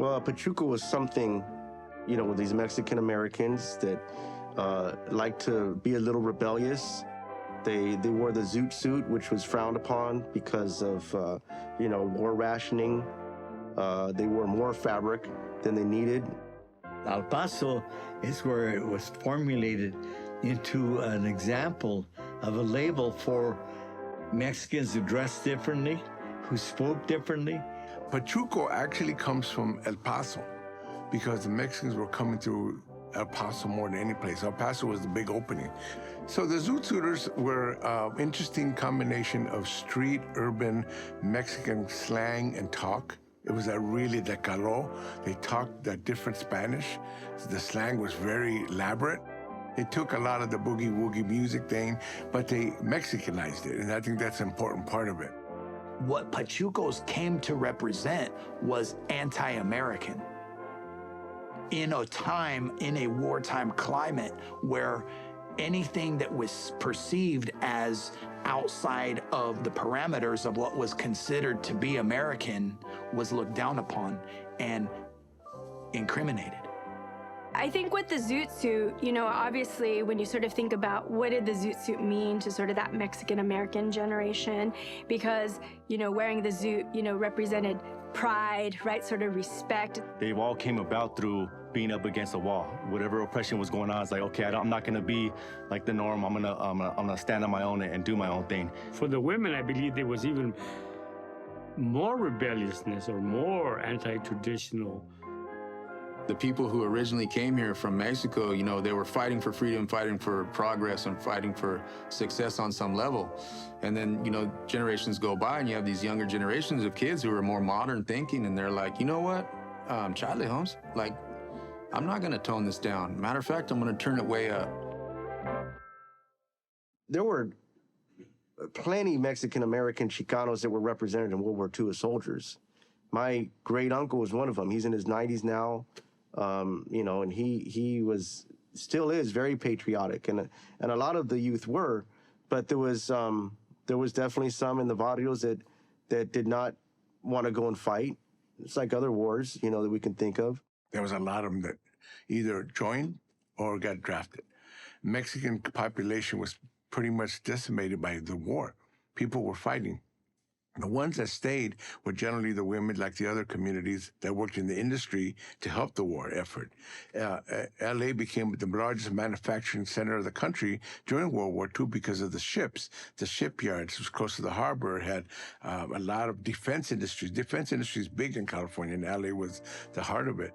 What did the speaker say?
Well, Pachuco was something, with these Mexican Americans that like to be a little rebellious. They wore the zoot suit, which was frowned upon because of, war rationing. They wore more fabric than they needed. El Paso is where it was formulated into an example of a label for Mexicans who dressed differently, who spoke differently. Pachuco actually comes from El Paso because the Mexicans were coming through El Paso more than any place. El Paso was the big opening. So the Zoot Suiters were an interesting combination of street, urban, Mexican slang and talk. It was really the caló. They talked that different Spanish. The slang was very elaborate. They took a lot of the boogie-woogie music thing, but they Mexicanized it, and I think that's an important part of it. What Pachucos came to represent was anti-American. In a time, in a wartime climate, where anything that was perceived as outside of the parameters of what was considered to be American was looked down upon and incriminated. I think with the zoot suit, obviously when you sort of think about what did the zoot suit mean to sort of that Mexican-American generation, because, wearing the zoot, represented pride, right, sort of respect. They all came about through being up against a wall. Whatever oppression was going on, it's like, okay, I'm not gonna be like the norm. I'm gonna stand on my own and do my own thing. For the women, I believe there was even more rebelliousness or more anti-traditional. The people who originally came here from Mexico, they were fighting for freedom, fighting for progress, and fighting for success on some level. And then, generations go by, and you have these younger generations of kids who are more modern thinking, and they're like, you know what, Charlie Holmes, like, I'm not going to tone this down. Matter of fact, I'm going to turn it way up. There were plenty Mexican-American Chicanos that were represented in World War II as soldiers. My great uncle was one of them. He's in his 90s now, and he still is very patriotic, and a lot of the youth were, but there was definitely some in the barrios that did not want to go and fight. It's like other wars, that we can think of. There was a lot of them that either joined or got drafted. Mexican population was pretty much decimated by the war. People were fighting. The ones that stayed were generally the women, like the other communities that worked in the industry to help the war effort. LA became the largest manufacturing center of the country during World War II because of the ships. The shipyards was close to the harbor. It had a lot of defense industries. Defense industry is big in California, and LA was the heart of it.